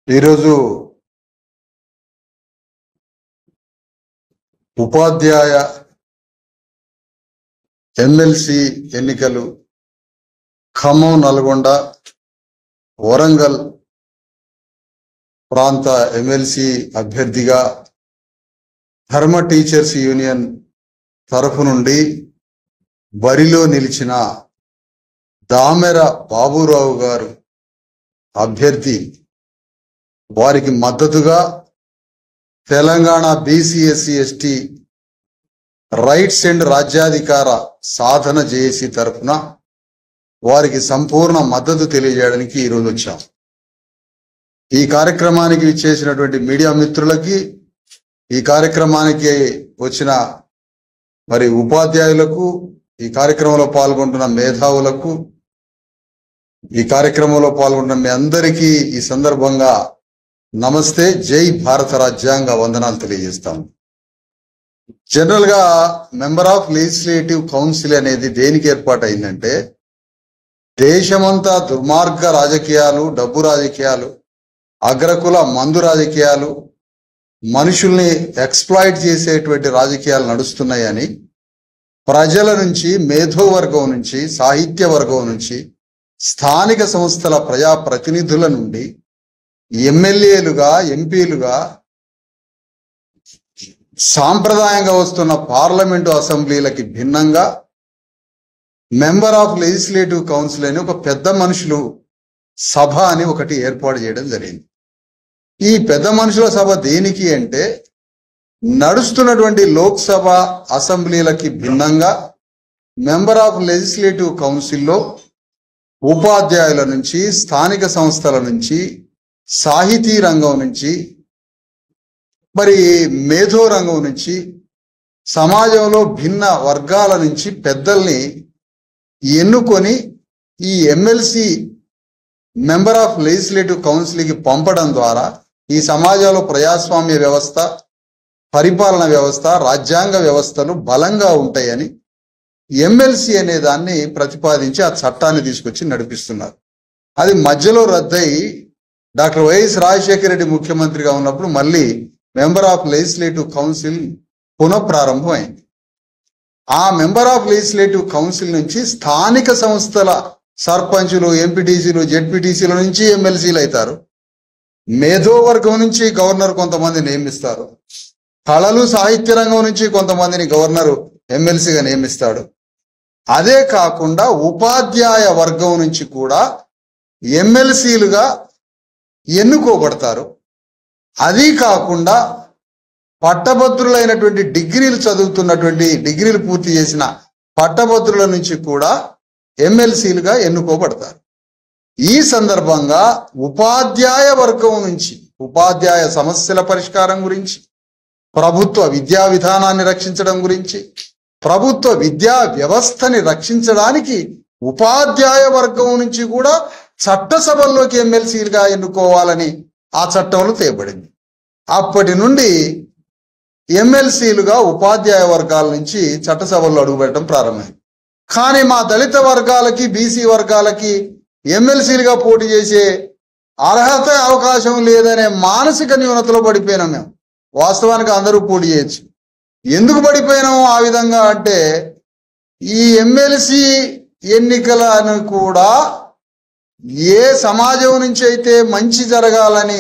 ఈరోజు ఉపాధ్యాయ ఎమ్మెల్సీ ఎన్నికలు ఖమ్మం, నల్గొండ, వరంగల్ ప్రాంత ఎమ్మెల్సీ అభ్యర్థిగా ధర్మ టీచర్స్ యూనియన్ తరఫు నుండి బరిలో నిలిచిన దామెర బాబురావు గారు అభ్యర్థి. వారికి మద్దతుగా Telangana BC SC ST rights and రాజ్యాధికార సాధన జేఏసీ తరఫున వారికి సంపూర్ణ మద్దతు తెలియజేయడానికి ఈరోజు వచ్చాం. ఈ కార్యక్రమానికి విచ్చేసినటువంటి మీడియా మిత్రులకి, ఈ కార్యక్రమానికి వచ్చిన మరి ఉపాధ్యాయులకు, ఈ కార్యక్రమంలో పాల్గొంటున్న మేధావులకు, ఈ కార్యక్రమంలో పాల్గొంటున్న మీ అందరికీ ఈ సందర్భంగా నమస్తే, జై భారత రాజ్యాంగ వందనాలు తెలియజేస్తాం. జనరల్ గా మెంబర్ ఆఫ్ లెజిస్లేటివ్ కౌన్సిల్ అనేది దేనికి ఏర్పాటు అయిందంటే, దేశమంతా దుర్మార్గ రాజకీయాలు, డబ్బు రాజకీయాలు, అగ్రకుల మందు రాజకీయాలు, మనుషుల్ని ఎక్స్ప్లాయిట్ చేసేటువంటి రాజకీయాలు నడుస్తున్నాయని ప్రజల నుంచి, మేధోవర్గం నుంచి, సాహిత్య వర్గం నుంచి, స్థానిక సంస్థల ప్రజాప్రతినిధుల నుండి, ఎమ్మెల్యేలుగా, ఎంపీలుగా, సాంప్రదాయంగా వస్తున్న పార్లమెంటు అసెంబ్లీలకి భిన్నంగా మెంబర్ ఆఫ్ లెజిస్లేటివ్ కౌన్సిల్ అని ఒక పెద్ద మనుషులు సభ అని ఒకటి ఏర్పాటు చేయడం జరిగింది. ఈ పెద్ద మనుషుల సభ దేనికి అంటే, నడుస్తున్నటువంటి లోక్సభ అసెంబ్లీలకి భిన్నంగా మెంబర్ ఆఫ్ లెజిస్లేటివ్ కౌన్సిల్లో ఉపాధ్యాయుల నుంచి, స్థానిక సంస్థల నుంచి, సాహితీ రంగం నుంచి, మరి మేధో రంగం నుంచి, సమాజంలో భిన్న వర్గాల నుంచి పెద్దల్ని ఎన్నుకొని ఈ ఎమ్మెల్సీ మెంబర్ ఆఫ్ లెజిస్లేటివ్ కౌన్సిల్కి పంపడం ద్వారా ఈ సమాజంలో ప్రజాస్వామ్య వ్యవస్థ, పరిపాలన వ్యవస్థ, రాజ్యాంగ వ్యవస్థలు బలంగా ఉంటాయని ఎమ్మెల్సీ అనే దాన్ని ప్రతిపాదించి ఆ చట్టాన్ని తీసుకొచ్చి నడిపిస్తున్నారు. అది మధ్యలో రద్దయి డాక్టర్ వైఎస్ రాజశేఖర రెడ్డి ముఖ్యమంత్రిగా ఉన్నప్పుడు మళ్ళీ మెంబర్ ఆఫ్ లెజిస్లేటివ్ కౌన్సిల్ పునఃప్రారంభం అయింది. ఆ మెంబర్ ఆఫ్ లెజిస్లేటివ్ కౌన్సిల్ నుంచి స్థానిక సంస్థల సర్పంచులు, ఎంపీటీసీలు, జెడ్పీటీసీల నుంచి ఎమ్మెల్సీలు అవుతారు. మేధోవర్గం నుంచి గవర్నర్ కొంతమంది నియమిస్తారు. కళలు, సాహిత్య రంగం నుంచి కొంతమందిని గవర్నరు ఎమ్మెల్సీగా నియమిస్తాడు. అదే కాకుండా ఉపాధ్యాయ వర్గం నుంచి కూడా ఎమ్మెల్సీలుగా ఎన్నుకోబడతారు. అది కాకుండా పట్టభద్రులైనటువంటి డిగ్రీలు చదువుతున్నటువంటి, డిగ్రీలు పూర్తి చేసిన పట్టభద్రుల నుంచి కూడా ఎమ్మెల్సీలుగా ఎన్నుకోబడతారు. ఈ సందర్భంగా ఉపాధ్యాయ వర్గం నుంచి, ఉపాధ్యాయ సమస్యల పరిష్కారం గురించి, ప్రభుత్వ విద్యా విధానాన్ని రక్షించడం గురించి, ప్రభుత్వ విద్యా వ్యవస్థని రక్షించడానికి ఉపాధ్యాయ వర్గం నుంచి కూడా చట్టసభల్లోకి ఎమ్మెల్సీలుగా ఎన్నుకోవాలని ఆ చట్టంలో తేబడింది. అప్పటి నుండి ఎమ్మెల్సీలుగా ఉపాధ్యాయ వర్గాల నుంచి చట్టసభల్లో అడుగుపెట్టడం ప్రారంభమైంది. కానీ మా దళిత వర్గాలకి, బీసీ వర్గాలకి ఎమ్మెల్సీలుగా పోటీ చేసే అర్హత, అవకాశం లేదనే మానసిక న్యూనతలో పడిపోయినాం మేము. వాస్తవానికి అందరూ పోటీ చేయొచ్చు. ఎందుకు పడిపోయినాము ఆ విధంగా అంటే, ఈ ఎమ్మెల్సీ ఎన్నికలను కూడా ఏ సమాజం నుంచి అయితే మంచి జరగాలని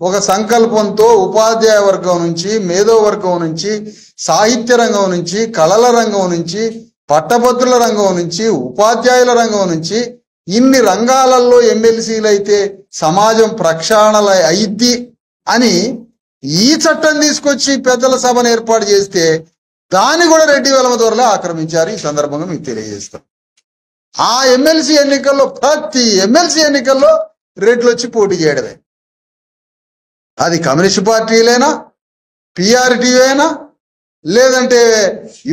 ఒక సంకల్పంతో ఉపాధ్యాయ వర్గం నుంచి, మేధో వర్గం నుంచి, సాహిత్య రంగం నుంచి, కళల రంగం నుంచి, పట్టభద్రుల రంగం నుంచి, ఉపాధ్యాయుల రంగం నుంచి, ఇన్ని రంగాలలో ఎమ్మెల్సీలు అయితే సమాజం ప్రక్షాళన అయిద్ది అని ఈ చట్టం తీసుకొచ్చి పెద్దల సభను ఏర్పాటు చేస్తే దాన్ని కూడా రెడ్డి వెలమ దొరలే ఆక్రమించారు. ఈ సందర్భంగా మీకు తెలియజేస్తాం. ఆ ఎమ్మెల్సీ ఎన్నికల్లో, ప్రతి ఎమ్మెల్సీ ఎన్నికల్లో రెడ్లు వచ్చి పోటీ చేయడమే. అది కమ్యూనిస్ట్ పార్టీలైనా, పిఆర్టీ అయినా, లేదంటే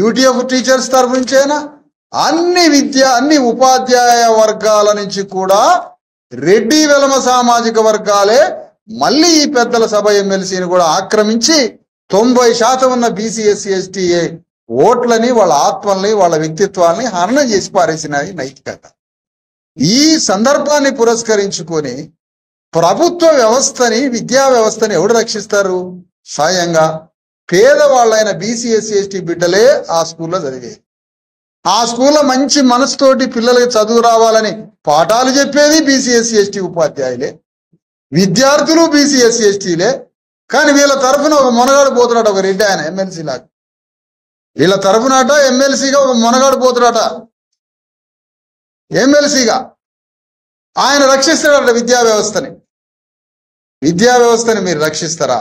యూటీఎఫ్ టీచర్స్ తరఫు నుంచి అయినా, అన్ని ఉపాధ్యాయ వర్గాల నుంచి కూడా రెడ్డి వెలమ సామాజిక వర్గాలే మళ్ళీ ఈ పెద్దల సభ ఎమ్మెల్సీని కూడా ఆక్రమించి 90% ఉన్న బీసీ ఎస్సీ ఎస్టీ ఓట్లని, వాళ్ళ ఆత్మల్ని, వాళ్ళ వ్యక్తిత్వాల్ని హరణం చేసి పారేసినాయి నైతికత. ఈ సందర్భాన్ని పురస్కరించుకొని ప్రభుత్వ వ్యవస్థని, విద్యా వ్యవస్థని ఎవడు రక్షిస్తారు? స్వయంగా పేదవాళ్ళైన బీసీ ఎస్సీ ఎస్టీ బిడ్డలే ఆ స్కూల్లో చదివేది. ఆ స్కూల్లో మంచి మనసుతోటి పిల్లలకి చదువు రావాలని పాఠాలు చెప్పేది బీసీ ఎస్సీ ఎస్టీ ఉపాధ్యాయులే, విద్యార్థులు బీసీ ఎస్సీ ఎస్టీలే. కానీ వీళ్ళ తరఫున ఒక మొనగాడు పోతున్నాడు, ఒక రెడ్డి, ఆయన ఎమ్మెల్సీ లాగా. వీళ్ళ తరఫునట ఎమ్మెల్సీగా ఒక మొనగాడు పోతున్నాడట, ఎమ్మెల్సీగా. ఆయన రక్షిస్తాడట విద్యా వ్యవస్థని. విద్యా వ్యవస్థని మీరు రక్షిస్తారా?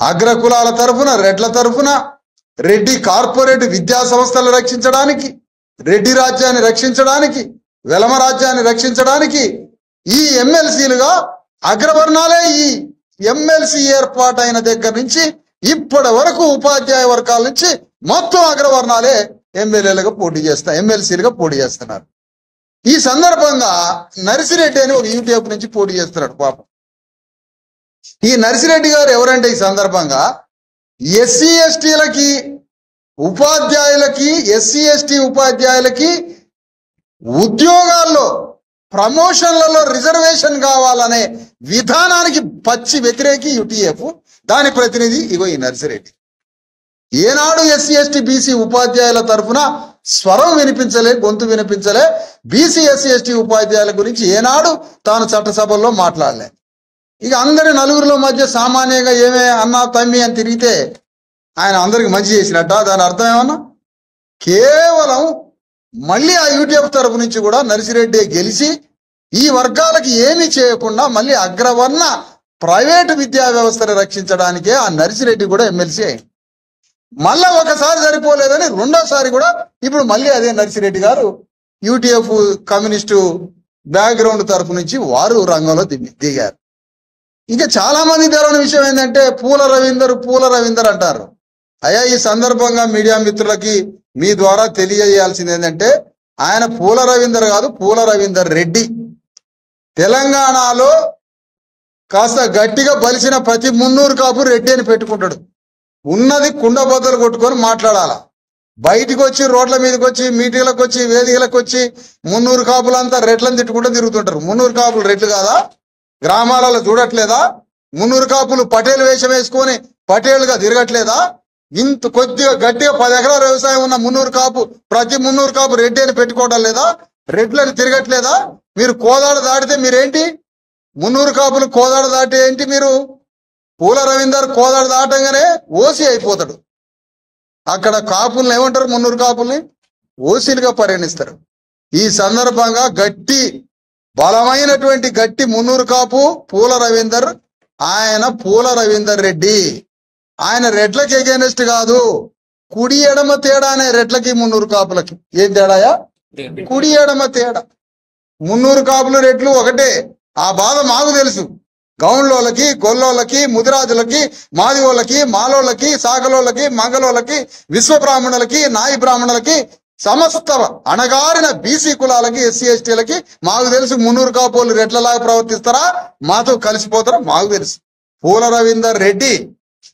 అగ్రకులాల తరఫున, రెడ్ల తరఫున, రెడ్డి కార్పొరేట్ విద్యా సంస్థలను రక్షించడానికి, రెడ్డి రాజ్యాన్ని రక్షించడానికి, వెలమ రాజ్యాన్ని రక్షించడానికి ఈ ఎమ్మెల్సీలుగా అగ్రవర్ణాలే ఈ ఎమ్మెల్సీ ఏర్పాటైన దగ్గర నుంచి ఇప్పటి వరకు ఉపాధ్యాయ వర్గాల నుంచి మొత్తం అగ్రవర్ణాలే ఎమ్మెల్యేలుగా పోటీ చేస్తారు, ఎమ్మెల్సీలుగా పోటీ చేస్తున్నారు. ఈ సందర్భంగా నర్సిరెడ్డి అని ఒక యూట్యూబ్ నుంచి పోటీ చేస్తున్నాడు పాపం. ఈ నర్సిరెడ్డి గారు ఎవరంటే ఈ సందర్భంగా ఎస్సీ ఎస్టీలకి ఉపాధ్యాయులకి, ఎస్సీ ఎస్టీ ఉపాధ్యాయులకి ఉద్యోగాల్లో ప్రమోషన్లలో రిజర్వేషన్ కావాలనే విధానానికి పచ్చి వ్యతిరేకి యుటిఎఫ్, దాని ప్రతినిధి ఇగో ఈ నర్సిరెడ్డి. ఏనాడు ఎస్సీ ఎస్టీ బీసీ ఉపాధ్యాయుల తరఫున స్వరం వినిపించలే, గొంతు వినిపించలే. బీసీ ఎస్సీ ఎస్టీ ఉపాధ్యాయుల గురించి ఏనాడు తాను చట్టసభల్లో మాట్లాడలే. ఇక అందరి నలుగురిలో మధ్య సామాన్యంగా ఏమే అన్నా తమ్మి అని తిరిగితే ఆయన అందరికి మంచి చేసినట్ట. దాని అర్థం ఏమన్నా? కేవలం మళ్ళీ ఆ యూట్యూబ్ తరఫు నుంచి కూడా నర్సిరెడ్డి గెలిచి ఈ వర్గాలకి ఏమీ చేయకుండా మళ్ళీ అగ్రవర్ణ ప్రైవేటు విద్యా వ్యవస్థను రక్షించడానికే ఆ నర్సిరెడ్డి కూడా ఎమ్మెల్సీ అయింది. మళ్ళా ఒకసారి సరిపోలేదని రెండోసారి కూడా ఇప్పుడు మళ్ళీ అదే నర్సిరెడ్డి గారు యూటీఎఫ్ కమ్యూనిస్టు బ్యాక్గ్రౌండ్ తరఫు నుంచి వారు రంగంలో దిగారు. ఇంకా చాలా మంది తెలవని విషయం ఏంటంటే పూల రవీందర్ అంటారు. అయ్యా, ఈ సందర్భంగా మీడియా మిత్రులకి మీ ద్వారా తెలియజేయాల్సింది ఏంటంటే ఆయన పూల రవీందర్ కాదు, పూల రవీందర్ రెడ్డి. తెలంగాణలో కాస్త గట్టిగా బలిసిన ప్రతి 300 కాపు రెడ్డి అని పెట్టుకుంటాడు. ఉన్నది కుండ బద్దలు కొట్టుకొని మాట్లాడాల. బయటికి వచ్చి రోడ్ల మీదకి వచ్చి మీటింగ్లకు వచ్చి వేదికలకు వచ్చి 300 కాపులంతా రెడ్లను తిట్టుకుంటూ తిరుగుతుంటారు. 300 కాపులు రెడ్లు కాదా? గ్రామాలలో చూడట్లేదా? 300 కాపులు పటేల్ వేషం వేసుకొని పటేలుగా తిరగట్లేదా? ఇంత కొద్దిగా గట్టిగా 10 ఎకరాల వ్యవసాయం ఉన్న 300 కాపు, ప్రతి 300 కాపు రెడ్డి అని పెట్టుకోవడం లేదా? రెడ్లని తిరగట్లేదా? మీరు కోదాడ దాటితే మీరేంటి? 300 కాపులు కోదాడ దాటి ఏంటి మీరు? పూల రవీందర్ కోదాడ దాటంగానే ఓసీ అయిపోతాడు. అక్కడ కాపుల్ని ఏమంటారు? 300 కాపుల్ని ఓసీలుగా పరిగణిస్తారు. ఈ సందర్భంగా గట్టి బలమైనటువంటి గట్టి 300 కాపు పూల రవీందర్. ఆయన పూల రవీందర్ రెడ్డి. ఆయన రెడ్లకి ఎగెనెస్ట్ కాదు. కుడి ఎడమ తేడా అనే రెడ్లకి 300 కాపులకి ఏం తేడాయా? కుడి ఎడమ తేడా. 300 కాపులు రెడ్లు ఒకటే. ఆ బాధ మాకు తెలుసు. గౌండ్లోళ్ళకి, గొల్లోళ్ళకి, ముదిరాజులకి, మాదిగోళ్ళకి, మాలోళ్ళకి, సాగలోళ్ళకి, మంగళోళ్ళకి, విశ్వబ్రాహ్మణులకి, నాయి బ్రాహ్మణులకి, సమస్త అణగారిన బీసీ కులాలకి, ఎస్సీ ఎస్టీలకి మాకు తెలుసు. 300 కాపులు రెడ్లలాగా ప్రవర్తిస్తారా, మాతో కలిసిపోతారా మాకు తెలుసు. పూల రవీందర్ రెడ్డి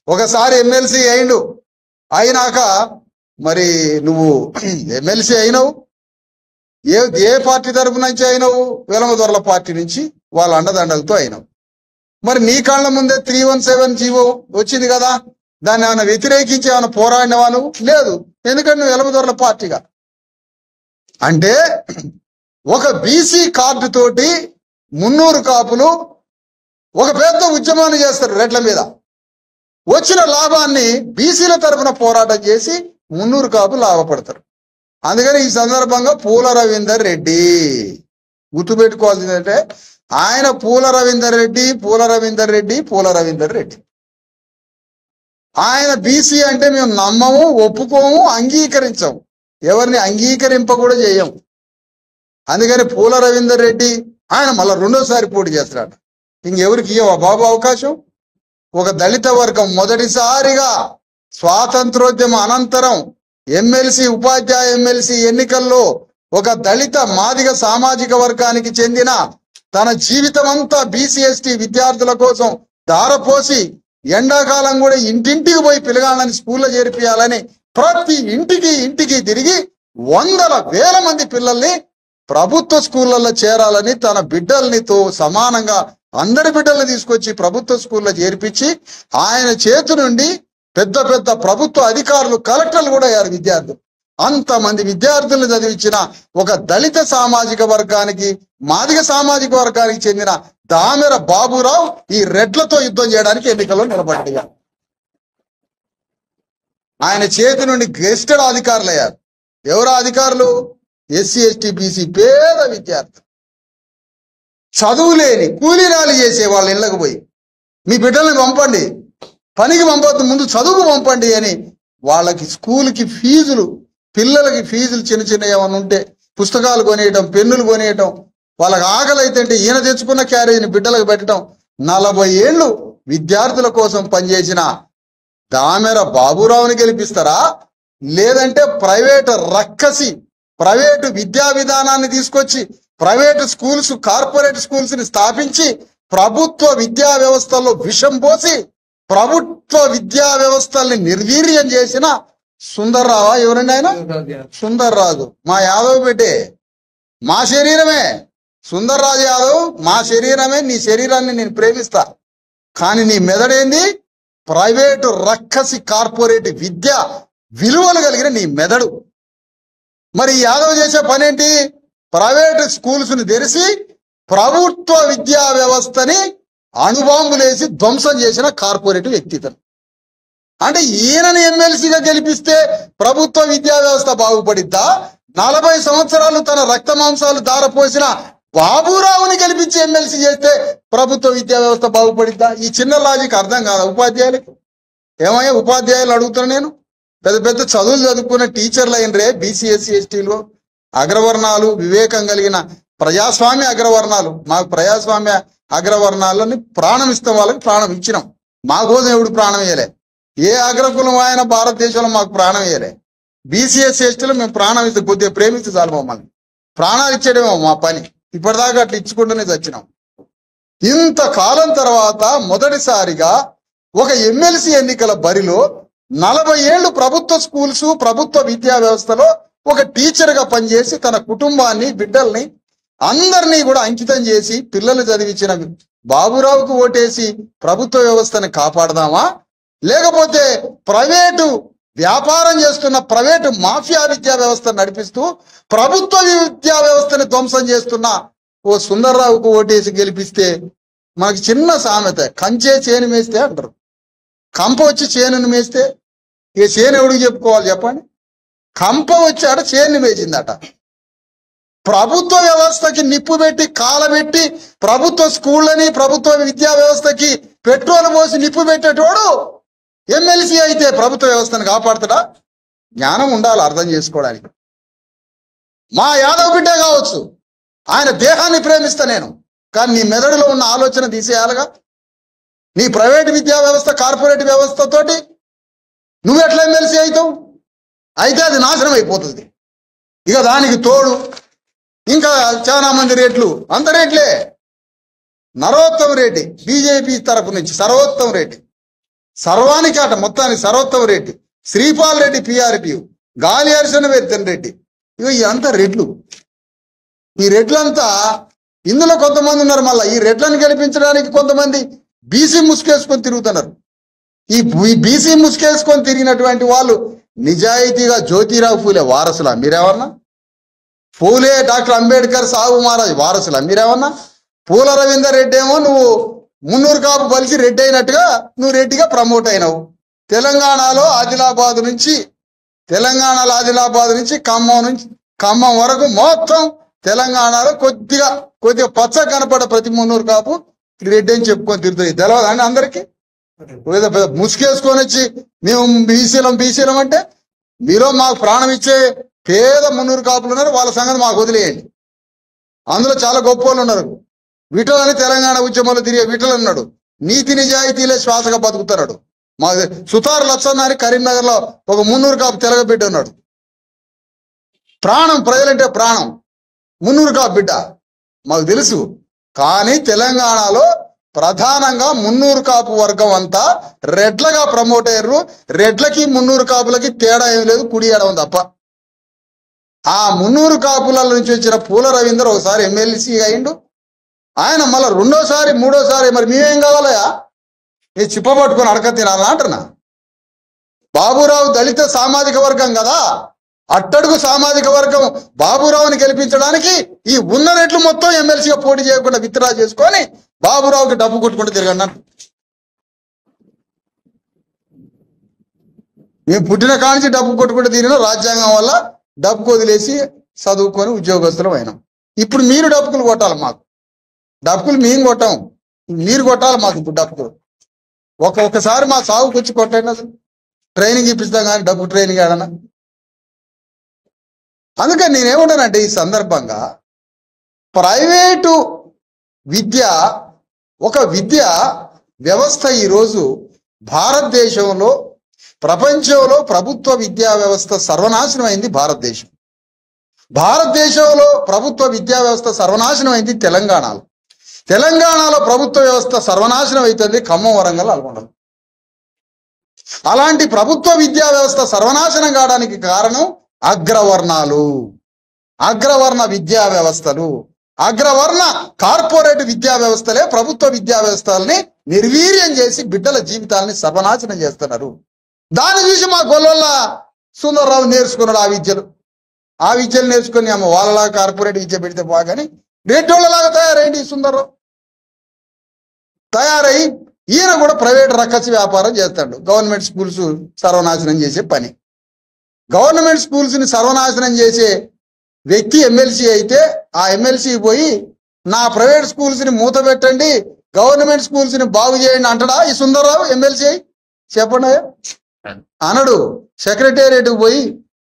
ఒకసారి ఎమ్మెల్సీ అయిండు. అయినాక మరి నువ్వు ఎమ్మెల్సీ అయినావు ఏ పార్టీ తరపు నుంచి అయినావు? వెలమదొరల పార్టీ నుంచి వాళ్ళ అండదండలతో అయినావు. మరి నీ కళ్ళ ముందే 317 జీవో వచ్చింది కదా, దాన్ని ఏమైనా వ్యతిరేకించి ఏమైనా పోరాడినవా నువ్వు? లేదు. ఎందుకంటే నువ్వు వెలమదొరల పార్టీగా. అంటే ఒక బీసీ కార్డు తోటి 300 కాపులు ఒక పెద్ద ఉద్యమాన్ని చేస్తారు రెడ్ల మీద. వచ్చిన లాభాన్ని బీసీల తరఫున పోరాటం చేసి 300 కాపులు లాభపడతారు. అందుకని ఈ సందర్భంగా పూల రవీందర్ రెడ్డి గుర్తుపెట్టుకోవాల్సింది అంటే ఆయన పూల రవీందర్ రెడ్డి, పూల రవీందర్ రెడ్డి, పూల రవీందర్ రెడ్డి. ఆయన బీసీ అంటే మేము నమ్మము, ఒప్పుకోము, అంగీకరించము. ఎవరిని అంగీకరింప కూడా చేయము. అందుకని పూల రవీందర్ రెడ్డి ఆయన మళ్ళీ రెండోసారి పోటీ చేస్తాడు. ఇంకెవరికి ఇవ్వవా బాబు అవకాశం? ఒక దళిత వర్గం మొదటిసారిగా స్వాతంత్రోద్యమ అనంతరం ఎమ్మెల్సీ, ఉపాధ్యాయ ఎమ్మెల్సీ ఎన్నికల్లో ఒక దళిత మాదిగ సామాజిక వర్గానికి చెందిన తన జీవితం అంతా బీసీ ఎస్టీ విద్యార్థుల కోసం దారపోసి ఎండాకాలం కూడా ఇంటింటికి పోయి పిల్లగాళ్ళని స్కూల్లో చేర్పియాలని ప్రతి ఇంటికి తిరిగి 100,000 మంది పిల్లల్ని ప్రభుత్వ స్కూళ్ళల్లో చేరాలని తన బిడ్డల్నితో సమానంగా అందరి బిడ్డలను తీసుకొచ్చి ప్రభుత్వ స్కూల్లో చేర్పించి ఆయన చేతి నుండి పెద్ద పెద్ద ప్రభుత్వ అధికారులు కలెక్టర్లు కూడా అయ్యారు విద్యార్థులు. అంతమంది విద్యార్థులను చదివించిన ఒక దళిత సామాజిక వర్గానికి, మాదిగ సామాజిక వర్గానికి చెందిన దామెర బాబురావు ఈ రెడ్లతో యుద్ధం చేయడానికి ఎన్నికల్లో నిలబడ్డారు. ఆయన చేతి నుండి గెస్టెడ్ అధికారులు అయ్యారు. ఎవరు అధికారులు? ఎస్సీ ఎస్టీ బీసీ పేద విద్యార్థులు, చదువు లేని కూలీనాలు చేసే వాళ్ళ ఇళ్ళకు పోయి మీ బిడ్డల్ని పంపండి, పనికి పంపొద్దు, ముందు చదువుకు పంపండి అని వాళ్ళకి స్కూల్కి ఫీజులు, పిల్లలకి ఫీజులు చిన్న చిన్న ఏమైనా ఉంటే పుస్తకాలు కొనియటం, పెన్నులు కొనియటం, వాళ్ళకి ఆకలి అయితే ఈయన తెచ్చుకున్న క్యారేజీని బిడ్డలకు పెట్టడం, 40 ఏళ్ళు విద్యార్థుల కోసం పనిచేసిన దామెర బాబురావుని గెలిపిస్తారా? లేదంటే ప్రైవేటు రక్కసి ప్రైవేటు విద్యా విధానాన్ని తీసుకొచ్చి ప్రైవేటు స్కూల్స్, కార్పొరేట్ స్కూల్స్ ని స్థాపించి ప్రభుత్వ విద్యా వ్యవస్థలో విషం పోసి ప్రభుత్వ విద్యా వ్యవస్థల్ని నిర్వీర్యం చేసిన సుందర్రావా? ఎవరండి ఆయన? సుందర్రాజు మా యాదవ్ బిడ్డే, మా శరీరమే. సుందర్రాజు యాదవ్ మా శరీరమే. నీ శరీరాన్ని నేను ప్రేమిస్తా, కానీ నీ మెదడేంది? ప్రైవేటు రక్కసి కార్పొరేట్ విద్య విలువలు కలిగిన నీ మెదడు. మరి యాదవ్ చేసే పనేంటి? ప్రైవేటు స్కూల్స్ ని తెరిచి ప్రభుత్వ విద్యా వ్యవస్థని అణుబాంబులేసి ధ్వంసం చేసిన కార్పొరేట్ వ్యక్తిత్వం. అంటే ఈయనని ఎమ్మెల్సీగా గెలిపిస్తే ప్రభుత్వ విద్యా వ్యవస్థ బాగుపడిద్దా? 40 సంవత్సరాలు తన రక్త మాంసాలు దారపోసిన బాబురావుని గెలిపించి ఎమ్మెల్సీ చేస్తే ప్రభుత్వ విద్యా వ్యవస్థ బాగుపడిద్దా? ఈ చిన్న లాజిక్ అర్థం కాదా ఉపాధ్యాయులకి? ఏమయ్యా ఉపాధ్యాయులు అడుగుతున్నా నేను, పెద్ద పెద్ద చదువులు చదువుకున్న టీచర్లు అయినరే, బీసీ ఎస్సీ ఎస్టీలు, అగ్రవర్ణాలు, వివేకం కలిగిన ప్రజాస్వామ్య అగ్రవర్ణాలు. మాకు ప్రజాస్వామ్య అగ్రవర్ణాలని ప్రాణం ఇస్తాం, వాళ్ళకి ప్రాణం ఇచ్చినాం. మా కోసం ఎవడు ప్రాణం వేయలే. ఏ అగ్రకులం ఆయన భారతదేశంలో మాకు ప్రాణం వేయలే. బీసీ ఎస్సీ ఎస్టీలు మేము ప్రాణం ఇస్తే కొద్దిగా ప్రేమిస్తే చాలు మమ్మల్ని. ప్రాణాలు ఇచ్చేయడమో మా పని. ఇప్పటిదాకా అట్లా ఇచ్చుకుంటూనే చచ్చినాం. ఇంతకాలం తర్వాత మొదటిసారిగా ఒక ఎమ్మెల్సీ ఎన్నికల బరిలో 40 ఏళ్లు ప్రభుత్వ స్కూల్స్, ప్రభుత్వ విద్యా వ్యవస్థలో ఒక టీచర్ గా పనిచేసి తన కుటుంబాన్ని, బిడ్డల్ని అందరినీ కూడా అంకితం చేసి పిల్లలు చదివించిన బాబురావుకు ఓటేసి ప్రభుత్వ వ్యవస్థని కాపాడదామా? లేకపోతే ప్రైవేటు వ్యాపారం చేస్తున్న ప్రైవేటు మాఫియా విద్యా వ్యవస్థను నడిపిస్తూ ప్రభుత్వ విద్యా వ్యవస్థని ధ్వంసం చేస్తున్న ఓ సుందర్రావుకు ఓటేసి గెలిపిస్తే మనకి చిన్న సామెత, కంచే చేను మేస్తే అంటారు. కంప వచ్చి చేనును మేస్తే ఇక చేను ఎవడికి చెప్పుకోవాలి చెప్పండి? కంప వచ్చాడ చేను మేసిందట. ప్రభుత్వ వ్యవస్థకి నిప్పు పెట్టి కాలబెట్టి ప్రభుత్వ స్కూళ్ళని, ప్రభుత్వ విద్యా వ్యవస్థకి పెట్రోల్ పోసి నిప్పు పెట్టేటోడు ఎమ్మెల్సీ అయితే ప్రభుత్వ వ్యవస్థను కాపాడుతాడా? జ్ఞానం ఉండాలి అర్థం చేసుకోవడానికి. మా యాదవ్ బిడ్డే కావచ్చు, ఆయన దేహాన్ని ప్రేమిస్తా నేను, కానీ నీ మెదడులో ఉన్న ఆలోచన తీసేయాలిగా. నీ ప్రైవేట్ విద్యా వ్యవస్థ, కార్పొరేట్ వ్యవస్థతోటి నువ్వెట్లా ఎమ్మెల్సీ అవుతావు? అయితే అది నాశనం అయిపోతుంది. ఇక దానికి తోడు ఇంకా చాలా మంది రెడ్లు, అంత రెడ్లే. నరోత్తమ్ రెడ్డి బీజేపీ తరపు నుంచి, సర్వోత్తమ్ రెడ్డి సర్వానికి ఆట మొత్తానికి సర్వోత్తమ్ రెడ్డి, శ్రీపాల్ రెడ్డి పిఆర్పి, గాలి హర్షణ వెర్తన్ రెడ్డి, ఇక ఇదంతా రెడ్లు. ఈ రెడ్లంతా ఇందులో కొంతమంది ఉన్నారు. మళ్ళీ ఈ రెడ్లను గెలిపించడానికి కొంతమంది బీసీ ముసుకేసుకొని తిరుగుతున్నారు. ఈ బీసీ ముసుకేసుకొని తిరిగినటువంటి వాళ్ళు నిజాయితీగా జ్యోతిరావు ఫూలే వారసులా మీరేమన్నా? ఫూలే, డాక్టర్ అంబేద్కర్, సాహు మహారాజ్ వారసులా మీరేమన్నా? పూల రవీందర్ రెడ్డి ఏమో నువ్వు 300 కాపు బలిసి రెడ్డి అయినట్టుగా నువ్వు రెడ్డిగా ప్రమోట్ అయినావు. తెలంగాణలో ఆదిలాబాద్ నుంచి ఖమ్మం వరకు మొత్తం తెలంగాణలో కొద్దిగా పచ్చ కనపడ ప్రతి 300 కాపు రెడ్డి అని చెప్పుకొని తిరుగుతుంది. తెలవదు అండి అందరికి? ముసుకేసుకొని వచ్చి మేము బీసీలం అంటే మీలో మాకు ప్రాణం ఇచ్చే పేద 300 కాపులు ఉన్నారు, వాళ్ళ సంగతి మాకు వదిలేయండి. అందులో చాలా గొప్ప వాళ్ళు ఉన్నారు. విఠల్ అని తెలంగాణ ఉద్యమంలో తిరిగే విఠల్ అన్నాడు, నీతి నిజాయితీలే శ్వాసగా బతుకుతున్నాడు. మా సుతారు లచ్చన్న అని కరీంనగర్ లో ఒక 300 కాపు తెలగబిడ్డ ఉన్నాడు. ప్రాణం, ప్రజలంటే ప్రాణం, 300 కాపు బిడ్డ మాకు తెలుసు. కానీ తెలంగాణలో ప్రధానంగా 300 కాపు వర్గం అంతా రెడ్లగా ప్రమోట్ అయ్యారు. రెడ్లకి 300 కాపులకి తేడా ఏం లేదు, కుడి ఎడవం తప్ప. ఆ 300 కాపుల నుంచి వచ్చిన పూల రవీందర్ ఒకసారి ఎమ్మెల్సీ అయిండు, ఆయన మళ్ళీ రెండోసారి మూడోసారి మరి మేమేం కావాలయా నీ చిప్పబట్టుకొని అడక తినాలా అంటున్నా. బాబురావు దళిత సామాజిక వర్గం కదా, అట్టడుగు సామాజిక వర్గం బాబురావుని గెలిపించడానికి ఈ ఉన్న రెట్లు మొత్తం ఎమ్మెల్సీగా పోటీ చేయకుండా విత్డ్రా చేసుకొని బాబురావుకి డబ్బు కొట్టుకుంటూ తిరగండి. మేము పుట్టిన కానించి డబ్బు కొట్టుకుంటూ తిరిగిన రాజ్యాంగం వల్ల డబ్బుకు వదిలేసి చదువుకొని ఉద్యోగస్తులం అయినాం. ఇప్పుడు మీరు డబ్బులు కొట్టాలి మాకు. డబ్బులు మేము కొట్టాం, మీరు కొట్టాలి మాకు. ఇప్పుడు డబ్బులు ఒక్కసారి మా సాగుకు వచ్చి కొట్టండి, అసలు ట్రైనింగ్ ఇప్పిస్తాం కానీ డబ్బు ట్రైనింగ్ ఆడనా. అందుకని నేనేమంటానంటే ఈ సందర్భంగా ప్రైవేటు విద్య ఒక విద్య వ్యవస్థ ఈరోజు భారతదేశంలో ప్రపంచంలో ప్రభుత్వ విద్యా వ్యవస్థ సర్వనాశనం అయింది. భారతదేశంలో ప్రభుత్వ విద్యా వ్యవస్థ సర్వనాశనం అయింది తెలంగాణలో ప్రభుత్వ వ్యవస్థ సర్వనాశనం అవుతుంది ఖమ్మం, వరంగల్, నల్గొండలో. అలాంటి ప్రభుత్వ విద్యా వ్యవస్థ సర్వనాశనం కావడానికి కారణం అగ్రవర్ణ విద్యా వ్యవస్థలు, అగ్రవర్ణ కార్పొరేట్ విద్యా వ్యవస్థలే ప్రభుత్వ విద్యా వ్యవస్థల్ని నిర్వీర్యం చేసి బిడ్డల జీవితాలని సర్వనాశనం చేస్తున్నారు. దాన్ని చూసి మా గొల్లొల్ల సుందర్రావు నేర్చుకున్నాడు ఆ విద్యలు నేర్చుకుని అమ్మ వాళ్ళలాగా కార్పొరేట్ విద్య పెడితే బాగాని రెడ్డోళ్ళలాగా తయారైంది సుందర్రావు. తయారై ఈయన కూడా ప్రైవేట్ రక్కసి వ్యాపారం చేస్తాడు. గవర్నమెంట్ స్కూల్స్ సర్వనాశనం చేసే పని. గవర్నమెంట్ స్కూల్స్ ని సర్వనాశనం చేసే వ్యక్తి ఎమ్మెల్సీ అయితే ఆ ఎమ్మెల్సీ పోయి నా ప్రైవేట్ స్కూల్స్ ని మూత పెట్టండి, గవర్నమెంట్ స్కూల్స్ ని బాగు చేయండి అంటాడా ఈ సుందర్రావు ఎమ్మెల్సీ? చెప్పండి అనడు. సెక్రటేరియట్ పోయి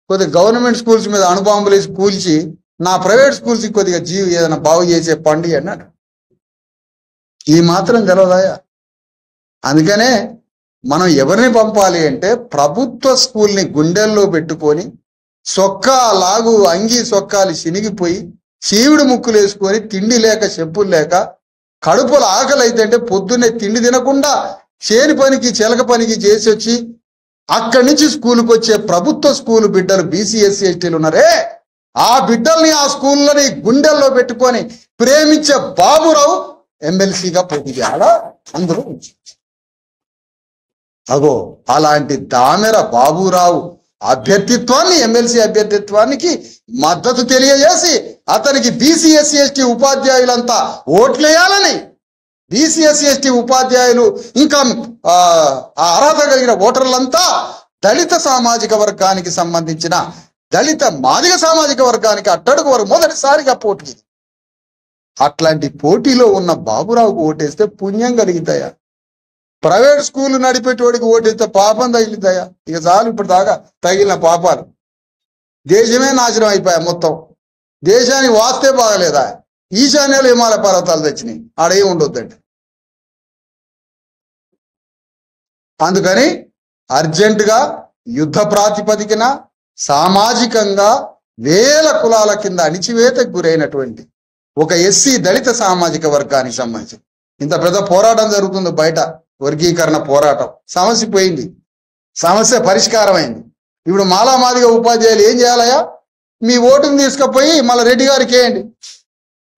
కొద్దిగా గవర్నమెంట్ స్కూల్స్ మీద అణుబాంబులు వేసి కూల్చి నా ప్రైవేట్ స్కూల్స్ కి కొద్దిగా ఏదైనా బాగు చేసే పండి అన్నాడు. ఈ మాత్రం తెలవదాయా? అందుకనే మనం ఎవరిని పంపాలి అంటే ప్రభుత్వ స్కూల్ని గుండెల్లో పెట్టుకొని అంగి సొక్కాలు చినిగిపోయి చీవిడి ముక్కులు వేసుకొని తిండి లేక చెప్పులు లేక కడుపుల ఆకలి అయితే పొద్దున్నే తిండి తినకుండా చేని పనికి చిలక పనికి చేసి వచ్చి అక్కడి నుంచి స్కూల్కి వచ్చే ప్రభుత్వ స్కూల్ బిడ్డలు బీసీ ఎస్సీ ఎస్టీలు ఉన్నారే, ఆ బిడ్డల్ని ఆ స్కూళ్ళని గుండెల్లో పెట్టుకొని ప్రేమించే బాబురావు ఎమ్మెల్సీగా పోటీ చేయాలా? అందరూ అగో అలాంటి దామెర బాబురావు అభ్యర్థిత్వాన్ని, ఎమ్మెల్సీ అభ్యర్థిత్వానికి మద్దతు తెలియజేసి అతనికి బీసీ ఎస్సీ ఎస్టీ ఉపాధ్యాయులంతా ఓట్లేయాలని, బీసీ ఎస్సీ ఎస్టీ ఉపాధ్యాయులు ఇంకా ఆ అర్హత కలిగిన ఓటర్లంతా దళిత సామాజిక వర్గానికి సంబంధించిన దళిత మాదిగ సామాజిక వర్గానికి అట్టడుగు వరకు మొదటిసారిగా పోటీ. అట్లాంటి పోటీలో ఉన్న బాబురావుకు ఓటేస్తే పుణ్యం కలిగితాయా? ప్రైవేట్ స్కూల్ నడిపేటోడికి ఓటేస్తే పాపం తగిలితాయా? ఇక చాలు ఇప్పుడు దాకా తగిలిన పాపాలు. దేశమే నాశనం అయిపోయా మొత్తం. దేశానికి వాస్తే బాగలేదా? ఈశాన్యాలు హిమాలయ పర్వతాలు తెచ్చినాయి, ఆడేం ఉండొద్దండి. అందుకని అర్జెంటుగా యుద్ధ ప్రాతిపదికన సామాజికంగా వేల కులాల కింద అణిచివేతకు గురైనటువంటి ఒక ఎస్సీ దళిత సామాజిక వర్గానికి సంబంధించి ఇంత పెద్ద పోరాటం జరుగుతుంది బయట, వర్గీకరణ పోరాటం. సమస్య పోయింది, సమస్య పరిష్కారం అయింది. ఇప్పుడు మాలామాదిగా ఉపాధ్యాయులు ఏం చేయాలయ్యా? మీ ఓటుని తీసుకుపోయి మళ్ళీ రెడ్డి గారికి వేయండి.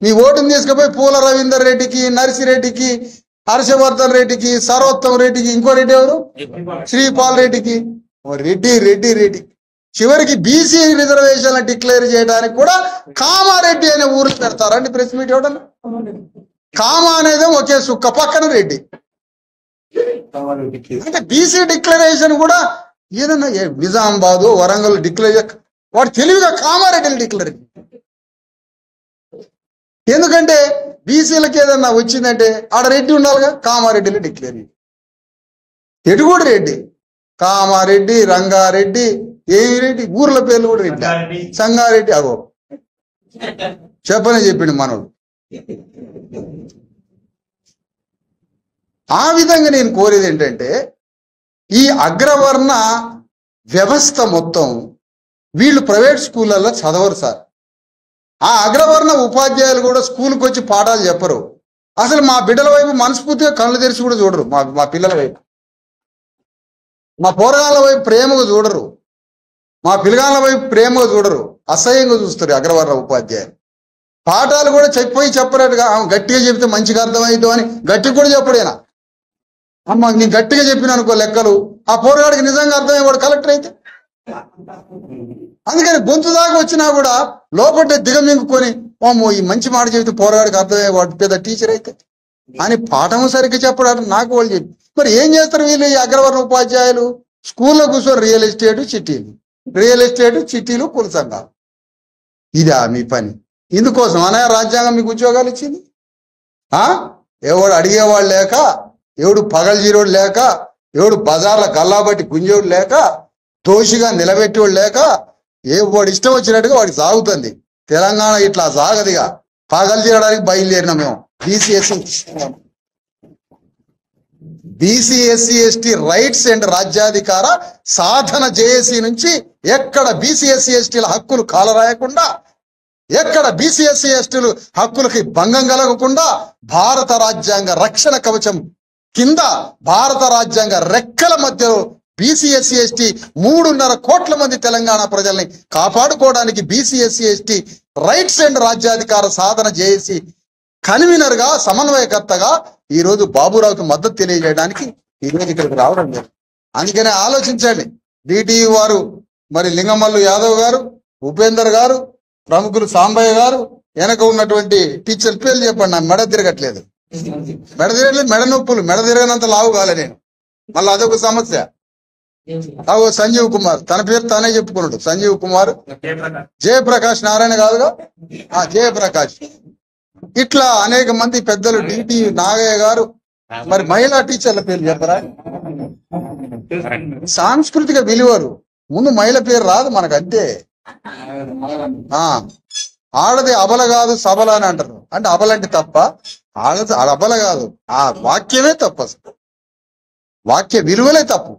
మీ ఓటుని తీసుకుపోయి పూల రవీందర్ రెడ్డికి, నర్సిరెడ్డికి, హర్షవర్ధన్ రెడ్డికి, సర్వోత్తమ్ రెడ్డికి, ఇంకో రెడ్డి ఎవరు, శ్రీపాల్ రెడ్డికి, రెడ్డి చివరికి బీసీ రిజర్వేషన్లు డిక్లేర్ చేయడానికి కూడా కామారెడ్డి అనే ఊరు పెడతారండి. ప్రెస్ మీట్ ఇవ్వడం కామా అనేది ఒకే సుక్క పక్కన రెడ్డి. అంటే బీసీ డిక్లరేషన్ కూడా ఏదన్నా నిజామాబాదు, వరంగల్ డిక్లేర్, వాడు తెలివిగా కామారెడ్డిని డిక్లేర్. ఎందుకంటే బీసీలకు ఏదన్నా వచ్చిందంటే ఆడ రెడ్డి ఉండాలిగా, కామారెడ్డిని డిక్లేర్. ఎటు కూడా రెడ్డి, కామారెడ్డి, రంగారెడ్డి, ఏమి రెడ్డి, ఊర్ల పేర్లు కూడా రెడ్డి, సంగారెడ్డి. అగో చెప్పిండు మనోడు. ఆ విధంగా నేను కోరేది ఏంటంటే ఈ అగ్రవర్ణ వ్యవస్థ మొత్తం వీళ్ళు ప్రైవేట్ స్కూళ్ళల్లో చదవరు సార్. ఆ అగ్రవర్ణ ఉపాధ్యాయులు కూడా స్కూల్కి వచ్చి పాఠాలు చెప్పరు. అసలు మా బిడ్డల వైపు మనస్ఫూర్తిగా కళ్ళు తెరిచి కూడా చూడరు. మా పిల్లల వైపు, మా పోరగాళ్ళ వైపు ప్రేమగా చూడరు. మా పిల్లగాళ్ళ వైపు ప్రేమగా చూడరు, అసహ్యంగా చూస్తారు అగ్రవర్ణ ఉపాధ్యాయులు. పాఠాలు కూడా చెప్పలేడుగా గట్టిగా చెప్తే మంచిగా అర్థమైద్దు అని గట్టిగా కూడా చెప్పడేనా. అమ్మ నేను గట్టిగా చెప్పిన అనుకో లెక్కలు, ఆ పోరగాడికి నిజంగా అర్థమయ్యేవాడు కలెక్టర్ అయితే. అందుకని గొంతు దాకా వచ్చినా కూడా లోపల దిగమింగుకొని ఓమో ఈ మంచి మాట చెబితే పోరగాడికి అర్థమయ్యేవాడు పెద్ద టీచర్ అయితే అని పాఠం సరిగ్గా చెప్పడానికి నాకు వాళ్ళు చెప్పి. మరి ఏం చేస్తారు వీళ్ళు ఈ అగ్రవర్ణ ఉపాధ్యాయులు? స్కూల్లో కూర్చొని రియల్ ఎస్టేట్ చిట్టీలు కుల సంఘాలు. ఇదా మీ పని? ఇందుకోసం అనే రాజ్యాంగం మీకు ఉద్యోగాలు ఇచ్చింది? ఎవడు అడిగేవాడు లేక, ఎవడు పగలజీరోడు లేక, ఎవడు బజార్ల గల్లాబట్టి గుంజోడు లేక, దోషిగా నిలబెట్టేవాడు లేక, వాడు ఇష్టం వచ్చినట్టుగా వాడికి సాగుతుంది. తెలంగాణ ఇట్లా సాగదిగా పగలజీరడానికి బయలుదేరినాం మేము. BC SC ST rights and రాజ్యాధికార సాధన జేఏసీ నుంచి ఎక్కడ బీసీ ఎస్సీ ఎస్టీల హక్కులు కాలరాయకుండా, ఎక్కడ బీసీ ఎస్సీ ఎస్టీలు హక్కులకి భంగం కలగకుండా భారత రాజ్యాంగ రక్షణ కవచం కింద భారత రాజ్యాంగ రెక్కల మధ్యలో బీసీ ఎస్సీ ఎస్టీ 3.5 కోట్ల మంది తెలంగాణ ప్రజల్ని కాపాడుకోవడానికి BC SC ST rights and రాజ్యాధికార సాధన జేఏసీ కన్వీనర్ గా, సమన్వయకర్తగా ఈరోజు బాబురావుకి మద్దతు తెలియజేయడానికి ఈరోజు ఇక్కడికి రావడం లేదు. అందుకనే ఆలోచించండి. డిటియు వారు, మరి లింగమల్లు యాదవ్ గారు, ఉపేందర్ గారు, ప్రముఖులు సాంబయ్య గారు, వెనక ఉన్నటువంటి టీచర్ పేర్లు చెప్పండి. నాకు మెడ తిరగట్లేదు, మెడ నొప్పులు, మెడ తిరగనంత లావు కాలే నేను. మళ్ళీ అదొక సమస్య. సంజీవ్ కుమార్, తన పేరు తానే చెప్పుకున్నాడు. సంజీవ్ కుమార్, జయప్రకాష్ నారాయణ కాదుగా, జయప్రకాష్. ఇట్లా అనేక మంది పెద్దలు, డిటి నాగయ్య గారు. మరి మహిళా టీచర్ల పేరు చెప్పరా? సాంస్కృతిక విలువలు ముందు మహిళ పేరు రాదు మనకు, అంతే. ఆడది అబల కాదు సబల అని అంటారు. అంటే అబలంటే తప్ప, ఆడది అబల కాదు, ఆ వాక్యమే తప్పు, అసలు వాక్య విలువలే తప్పు.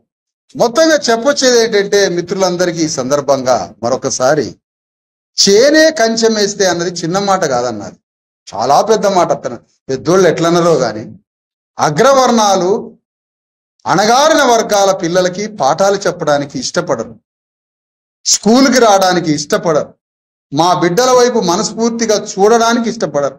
మొత్తంగా చెప్పొచ్చేది ఏంటంటే మిత్రులందరికీ ఈ సందర్భంగా మరొకసారి, చేనే కంచెం వేస్తే అన్నది చిన్న మాట కాదన్నది, చాలా పెద్ద మాట. పెద్దోళ్ళు ఎట్లన్నారో గాని అగ్రవర్ణాలు అణగారిన వర్గాల పిల్లలకి పాఠాలు చెప్పడానికి ఇష్టపడరు, స్కూల్కి రావడానికి ఇష్టపడరు, మా బిడ్డల వైపు మనస్ఫూర్తిగా చూడడానికి ఇష్టపడరు,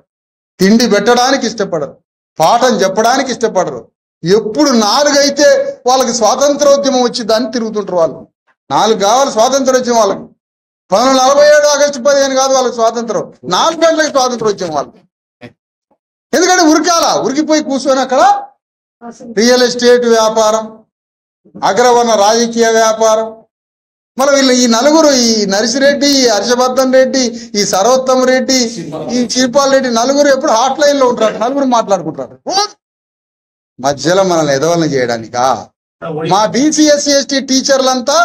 తిండి పెట్టడానికి ఇష్టపడరు, పాఠం చెప్పడానికి ఇష్టపడరు. ఎప్పుడు 4 అయితే వాళ్ళకి స్వాతంత్రోద్యమం వచ్చిందని తిరుగుతుంటారు. వాళ్ళు 4 కావాలి స్వాతంత్రోద్యమం వాళ్ళకి. 1947 ఆగస్టు 15 కాదు వాళ్ళకి స్వాతంత్రం, 4 గంటలకి స్వాతంత్రం వచ్చాము వాళ్ళు. ఎందుకంటే ఉరికిపోయి కూర్చొని అక్కడ రియల్ ఎస్టేట్ వ్యాపారం, అగ్రవర్ణ రాజకీయ వ్యాపారం. మరి వీళ్ళు ఈ నలుగురు, ఈ నర్సిరెడ్డి, ఈ హర్షవర్ధన్ రెడ్డి, ఈ సర్వోత్తమ్ రెడ్డి, ఈ చీపాల్ రెడ్డి, నలుగురు ఎప్పుడు హాట్ లైన్ లో ఉంటారు, నలుగురు మాట్లాడుకుంటారు. మధ్యలో మనల్ని ఎదవల్ని చేయడానికా? మా బీసీ ఎస్సీ ఎస్టీ టీచర్లంతా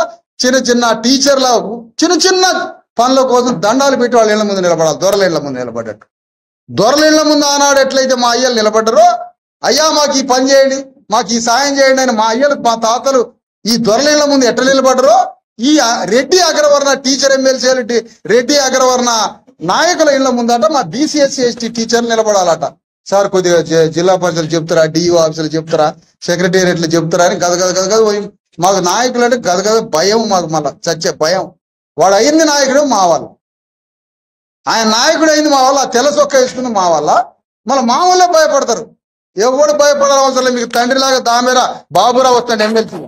చిన్న టీచర్ల చిన్న పనుల కోసం దండాలు పెట్టి వాళ్ళ ఇళ్ల ముందు నిలబడాలి, దొరల ఇళ్ల ముందు నిలబడ్డట్టు. దొరల ఇళ్ల ముందు ఆనాడు ఎట్లయితే మా అయ్యలు నిలబడ్డారో, అయ్యా మాకు ఈ పని చేయండి, మాకు ఈ సాయం చేయండి అని మా అయ్యలు, మా తాతలు ఈ దొరల ఇళ్ల ముందు ఎట్లా నిలబడ్డారో, ఈ రెడ్డి అగ్రవర్ణ టీచర్ ఎమ్మెల్సీలు, రెడ్డి అగ్రవర్ణ నాయకుల ఇళ్ల ముందట మా బీసీ ఎస్సీ ఎస్టీ టీచర్లు నిలబడాలట. సార్ కొద్దిగా జిల్లా పరిషత్లు చెప్తారా, డిఈఓ ఆఫీసులు చెప్తారా, సెక్రటేరియట్లు చెప్తారా అని గద మాకు నాయకులు అంటే గద భయం, మాకు మళ్ళా చచ్చే భయం. వాడు అయింది నాయకుడు మా వాళ్ళు, ఆయన నాయకుడు అయింది మా వాళ్ళ, తెల్ల చొక్క వేసుకుంది మా వాళ్ళ. మళ్ళీ మా వాళ్ళే భయపడతారు. ఎవడు భయపడాలి అవసరం లేదు. మీకు తండ్రిలాగా దామేరా బాబురావు వస్తాడు ఎమ్మెల్సీ.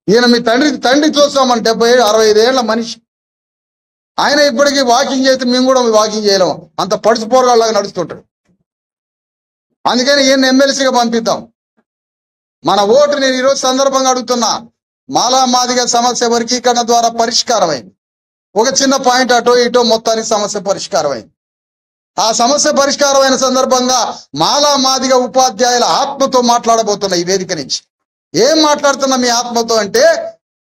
ఈయన మీ తండ్రి చూస్తామని 70-65 ఏళ్ల మనిషి. ఆయన ఇప్పటికీ వాకింగ్ చేస్తే మేము కూడా వాకింగ్ చేయలేము, అంత పడుచుపోరగాళ్ళలాగా నడుస్తుంటాడు. అందుకని ఈయన ఎమ్మెల్సీగా పంపిద్దాం. మన ఓటు నేను ఈరోజు సందర్భంగా అడుగుతున్నా. మాలా మాదిగ సమస్య వర్గీకరణ ద్వారా పరిష్కారమైంది. ఒక చిన్న పాయింట్ అటో ఇటో మొత్తానికి సమస్య పరిష్కారమైంది. ఆ సమస్య పరిష్కారమైన సందర్భంగా మాలా మాదిగ ఉపాధ్యాయుల ఆత్మతో మాట్లాడబోతున్నా ఈ వేదిక నుంచి. ఏం మాట్లాడుతున్నా మీ ఆత్మతో అంటే,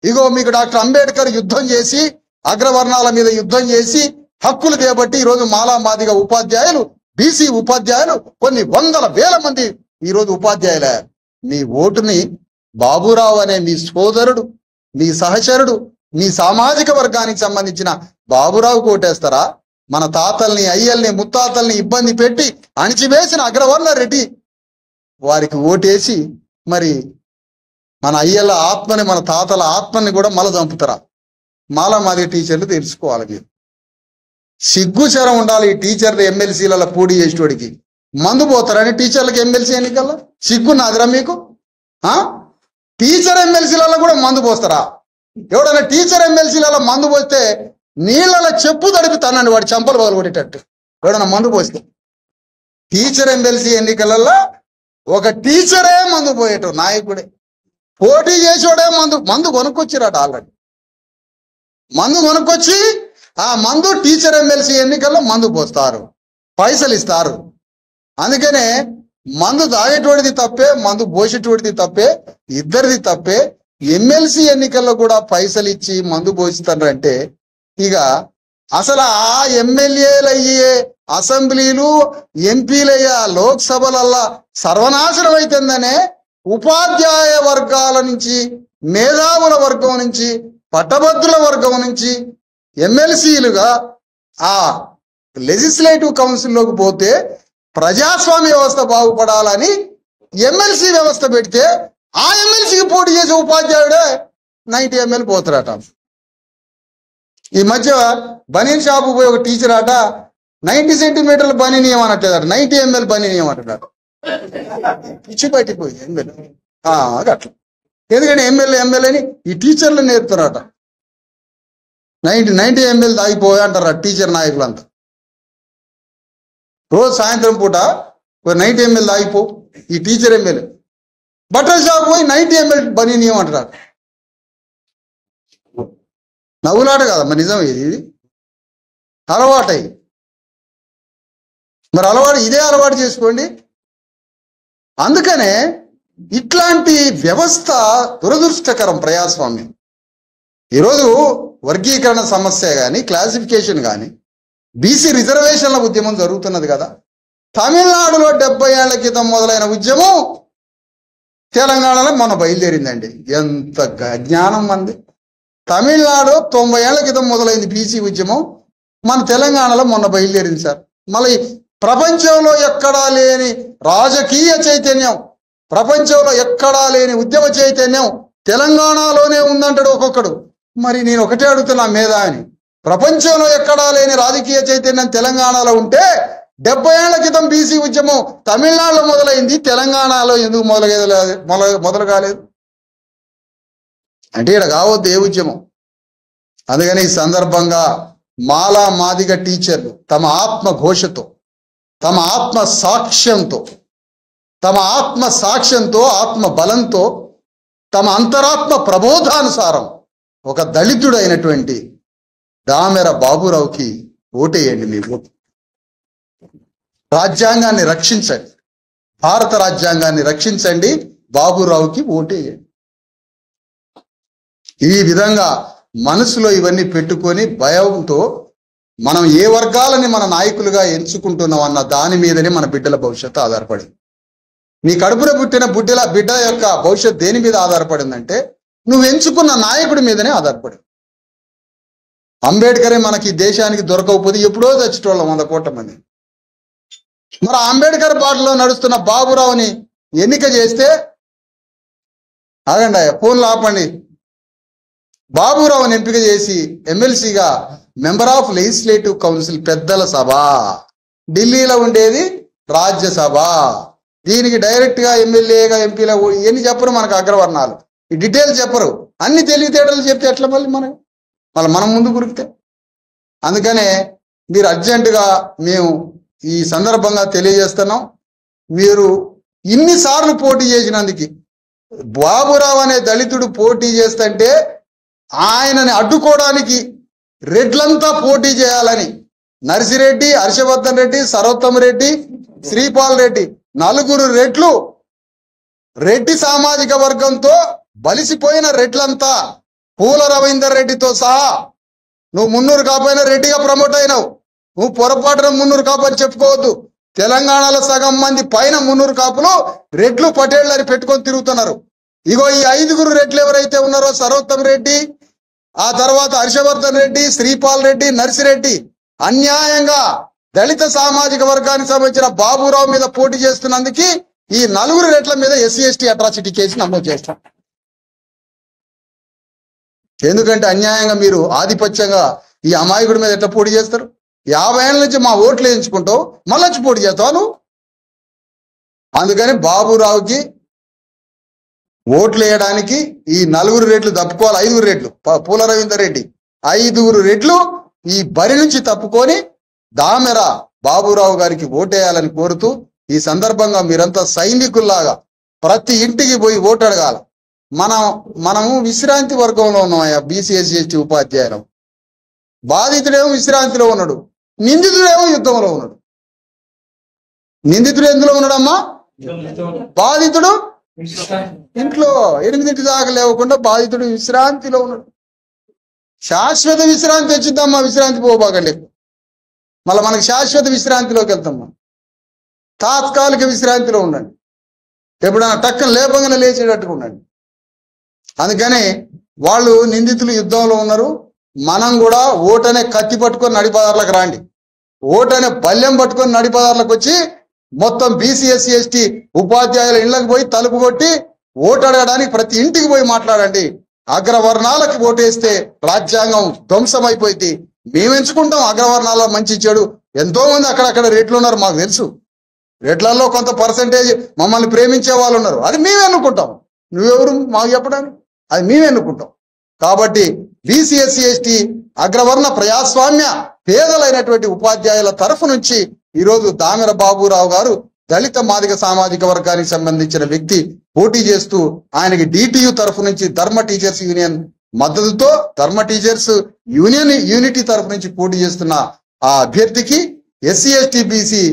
ఇగో మీకు డాక్టర్ అంబేద్కర్ యుద్ధం చేసి, అగ్రవర్ణాల మీద యుద్ధం చేసి హక్కులు చేపట్టి ఈరోజు మాలా మాదిగ ఉపాధ్యాయులు, బీసీ ఉపాధ్యాయులు కొన్ని 100,000 మంది ఈరోజు ఉపాధ్యాయులయ్యారు. మీ ఓటుని బాబురావు అనే మీ సోదరుడు, మీ సహచరుడు, మీ సామాజిక వర్గానికి సంబంధించిన బాబురావు కోటేస్తారా? మన తాతల్ని, అయ్యల్ని, ముత్తాతల్ని ఇబ్బంది పెట్టి అణిచివేసిన అగ్రవర్ణ రెడ్డి వారికి ఓటేసి మరి మన అయ్యల ఆత్మని, మన తాతల ఆత్మని కూడా మల చంపుతారా? మాలామాది టీచర్లు తెలుసుకోవాలి. మీరు సిగ్గుచరం ఉండాలి. ఈ టీచర్లు ఎమ్మెల్సీలలో పోటీ చేసేటోడికి మందు పోతారని టీచర్లకు ఎమ్మెల్సీ ఎన్నికల్లో సిగ్గు నాదిరా మీకు? టీచర్ ఎమ్మెల్సీలలో కూడా మందు పోస్తారా? ఎవడైనా టీచర్ ఎమ్మెల్సీలలో మందు పోస్తే నీళ్ళలో చెప్పు తడిపితానండి, వాడి చంపలు పగలగొట్టేటట్టు ఎవడన్నా మందు పోస్తే. టీచర్ ఎమ్మెల్సీ ఎన్నికలలో ఒక టీచరే మందు పోయేటో నాయకుడే, పోటీ చేసేవాడే మందు కొనుక్కొచ్చిరాట. ఆల్రెడీ మందు కొనుక్కొచ్చి ఆ మందు టీచర్ ఎమ్మెల్సీ ఎన్నికల్లో మందు పోస్తారు, పైసలు ఇస్తారు. అందుకనే మందు తాగేటోడిది తప్పే, మందు పోసేటోడిది తప్పే, ఇద్దరిది తప్పే. ఎమ్మెల్సీ ఎన్నికల్లో కూడా పైసలు ఇచ్చి మందు పోస్తారంటే ఇక అసలు ఆ ఎమ్మెల్యేలు అయ్యే అసెంబ్లీలు ఎంపీలయ్యే లోక్సభలల్లా సర్వనాశనం అవుతుందనే ఉపాధ్యాయ వర్గాల నుంచి, మేధావుల వర్గం నుంచి, పట్టభద్రుల వర్గం నుంచి ఎమ్మెల్సీలుగా ఆ లెజిస్లేటివ్ కౌన్సిల్లోకి పోతే ప్రజాస్వామ్య వ్యవస్థ బాగుపడాలని ఎమ్మెల్సీ వ్యవస్థ పెడితే ఆ ఎమ్మెల్సీకి పోటీ చేసే ఉపాధ్యాయుడే 90 ML పోతారట. ఈ మధ్య బనీన్ షాపు పోయి ఒక టీచర్ అట 90 సెంటీమీటర్ల బనీని ఏమన్నట్టు 90 ML బనీని ఏమంటాడు. పిచ్చి పట్టిపోయి ఎమ్మెల్యే అట్లా. ఎందుకంటే ఎమ్మెల్యేని ఈ టీచర్లు నేర్పుతారట. 90 ML తాగిపోయి అంటారు టీచర్ నాయకులంతా. రోజు సాయంత్రం పూట 90 ML తాగిపో ఈ టీచర్ ఎమ్మెల్యే. బట్టల షాప్ పోయి 90 ML బనీని ఏమంటారు. నవ్వులాట కదా మరి, నిజం ఇది అలవాటై. మరి ఇదే అలవాటు చేసుకోండి. అందుకనే ఇట్లాంటి వ్యవస్థ దురదృష్టకరం ప్రజాస్వామ్యం. ఈరోజు వర్గీకరణ సమస్య కానీ, క్లాసిఫికేషన్ కానీ, బీసీ రిజర్వేషన్ల ఉద్యమం జరుగుతున్నది కదా. తమిళనాడులో 70 ఏళ్ల క్రితం మొదలైన ఉద్యమం తెలంగాణలో మొన్న బయలుదేరిందండి. ఎంత జ్ఞానం మంది. తమిళనాడు 90 ఏళ్ల క్రితం మొదలైంది బీసీ ఉద్యమం, మన తెలంగాణలో మొన్న బయలుదేరింది సార్. మళ్ళీ ప్రపంచంలో ఎక్కడా లేని రాజకీయ చైతన్యం, ప్రపంచంలో ఎక్కడా లేని ఉద్యమ చైతన్యం తెలంగాణలోనే ఉందంటాడు ఒక్కొక్కడు. మరి నేను ఒకటే అడుగుతున్నా మీద అని, ప్రపంచంలో ఎక్కడా లేని రాజకీయ చైతన్యం తెలంగాణలో ఉంటే 70 ఏళ్ల క్రితం బీసీ ఉద్యమం తమిళనాడులో మొదలైంది, తెలంగాణలో ఎందుకు మొదలు కాలేదు అంటే ఇక్కడ కావద్దు ఏ ఉద్యమం. అందుకని ఈ సందర్భంగా మాలా మాదిగ టీచర్లు తమ ఆత్మ ఘోషతో, తమ ఆత్మ సాక్ష్యంతో, ఆత్మ బలంతో, తమ అంతరాత్మ ప్రబోధానుసారం ఒక దళితుడైనటువంటి దామెర బాబురావుకి ఓటేయండి. మీరు రాజ్యాంగాన్ని రక్షించండి, భారత రాజ్యాంగాన్ని రక్షించండి, బాబురావుకి ఓటేయండి. ఈ విధంగా మనసులో ఇవన్నీ పెట్టుకొని భయంతో మనం ఏ వర్గాలని మన నాయకులుగా ఎంచుకుంటున్నాం అన్న దాని మీదనే మన బిడ్డల భవిష్యత్తు ఆధారపడింది. నీ కడుపున పుట్టిన బిడ్డ యొక్క భవిష్యత్తు దేని మీద ఆధారపడిందంటే నువ్వు ఎంచుకున్న నాయకుడి మీదనే ఆధారపడింది. అంబేద్కరే మనకి దేశానికి దొరకకపోతే ఎప్పుడో చచ్చేటోళ్ళం 100 కోట్ల మంది. మరి అంబేద్కర్ బాటలో నడుస్తున్న బాబురావుని ఎన్నిక చేస్తే ఆగండి, ఫోన్లు ఆపండి. బాబురావుని ఎంపిక చేసి ఎమ్మెల్సీగా మెంబర్ ఆఫ్ లెజిస్లేటివ్ కౌన్సిల్, పెద్దల సభ, ఢిల్లీలో ఉండేది రాజ్యసభ. దీనికి డైరెక్ట్ గా ఎమ్మెల్యేగా ఎంపీలో ఎన్ని చెప్పరు మనకు అగ్రవర్ణాలు, ఈ డీటెయిల్స్ చెప్పరు. అన్ని తెలివితేటలు చెప్తే ఎట్లా మళ్ళీ మనం ముందు గురికితే. అందుకనే మీరు అర్జెంటుగా మేము ఈ సందర్భంగా తెలియజేస్తున్నాం, మీరు ఇన్నిసార్లు పోటీ చేసినందుకు, బాబురావు అనే దళితుడు పోటీ చేస్తుంటే ఆయనని అడ్డుకోవడానికి రెడ్లంతా పోటీ చేయాలని నర్సిరెడ్డి, హర్షవర్ధన్ రెడ్డి, సరోత్తమ్ రెడ్డి, శ్రీపాల్ రెడ్డి, 4 రెడ్లు, రెడ్డి సామాజిక వర్గంతో బలిసిపోయిన రెడ్లంతా, పూల రవీందర్ రెడ్డితో సహా, నువ్వు మున్నూరు కాపోయినా రెడ్డిగా ప్రమోట్ అయినావు. నువ్వు పొరపాటున మున్నూరు కాపు అని చెప్పుకోవద్దు. తెలంగాణలో సగం మంది పైన మున్నూరు కాపులు రెడ్లు పటేళ్ళు అని పెట్టుకొని తిరుగుతున్నారు. ఇగో ఈ 5 రెడ్లు ఎవరైతే ఉన్నారో, సరోత్తమ్ రెడ్డి, ఆ తర్వాత హర్షవర్ధన్ రెడ్డి, శ్రీపాల్ రెడ్డి, నర్సిరెడ్డి, అన్యాయంగా దళిత సామాజిక వర్గానికి సంబంధించిన బాబురావు మీద పోటీ చేస్తున్నందుకు ఈ 4 రెడ్ల మీద SC ST అట్రాసిటీ కేసు నమోదు చేస్తాం. ఎందుకంటే అన్యాయంగా మీరు ఆధిపత్యంగా ఈ అమాయకుడి మీద ఎట్లా పోటీ చేస్తారు? 50 ఏళ్ళ నుంచి మా ఓట్లు వేయించుకుంటావు, మళ్ళీ వచ్చి పోటీ చేస్తావు నువ్వు. అందుకని బాబురావుకి ఓట్లు వేయడానికి ఈ 4 రెట్లు తప్పుకోవాలి, 5 రెట్లు. పూల రవీందర్ రెడ్డి 5 రెట్లు ఈ బరి నుంచి తప్పుకొని దామెర బాబురావు గారికి ఓటేయాలని కోరుతూ ఈ సందర్భంగా మీరంతా సైనికుల్లాగా ప్రతి ఇంటికి పోయి ఓటు అడగాల. మనము విశ్రాంతి వర్గంలో ఉన్నామయ్యా. బీసీ ఎస్సీ ఎస్టీ ఉపాధ్యాయులు. బాధితుడేమో విశ్రాంతిలో ఉన్నాడు, నిందితుడేమో యుద్ధంలో ఉన్నాడు. నిందితుడు ఎందులో ఉన్నాడమ్మా? బాధితుడు ఇంట్లో 8 దాకా లేవకుండా బాధితుడు విశ్రాంతిలో ఉన్నాడు. శాశ్వత విశ్రాంతి వచ్చిద్దామా? విశ్రాంతి పోబాకండి. మళ్ళీ మనకి శాశ్వత విశ్రాంతిలోకి వెళ్తాం. తాత్కాలిక విశ్రాంతిలో ఉండండి. ఎప్పుడైనా టక్కన లేపంగానే లేచేటట్టుగా ఉండండి. అందుకని వాళ్ళు నిందితులు యుద్ధంలో ఉన్నారు. మనం కూడా ఓటనే కత్తి పట్టుకొని నడిపదార్లకు రాండి. ఓటనే బల్యం పట్టుకొని నడిపదార్లకు వచ్చి మొత్తం బీసీ ఎస్సీ ఎస్టీ ఉపాధ్యాయుల ఇళ్లకు పోయి తలుపు కొట్టి ఓటు అడగడానికి ప్రతి ఇంటికి పోయి మాట్లాడండి. అగ్రవర్ణాలకు ఓటేస్తే రాజ్యాంగం ధ్వంసం అయిపోయింది. మేము ఎంచుకుంటాం అగ్రవర్ణాల మంచి చెడు. ఎంతో మంది అక్కడక్కడ రేట్లు ఉన్నారు, మాకు తెలుసు. రేట్లలో కొంత పర్సంటేజ్ మమ్మల్ని ప్రేమించే వాళ్ళు ఉన్నారు. అది మేము ఎన్నుకుంటాం. నువ్వెవరు మాకు చెప్పడానికి? అది మేము ఎన్నుకుంటాం. కాబట్టి బీసీ ఎస్సీ ఎస్టీ అగ్రవర్ణ ప్రజాస్వామ్య పేదలైనటువంటి ఉపాధ్యాయుల తరఫు నుంచి ఈరోజు దామెర బాబురావు గారు దళిత మాదిగ సామాజిక వర్గానికి సంబంధించిన వ్యక్తి పోటీ చేస్తూ ఆయనకి డిటియు తరఫు నుంచి ధర్మ టీచర్స్ యూనియన్ మద్దతుతో ధర్మ టీచర్స్ యూనిటీ తరఫు నుంచి పోటీ చేస్తున్న ఆ అభ్యర్థికి ఎస్సీ ఎస్టీ బీసీ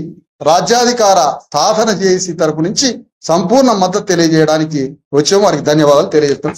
రాజ్యాధికార సాధన చేసి తరపు నుంచి సంపూర్ణ మద్దతు తెలియజేయడానికి వచ్చాము. వారికి ధన్యవాదాలు తెలియజేస్తున్నాం.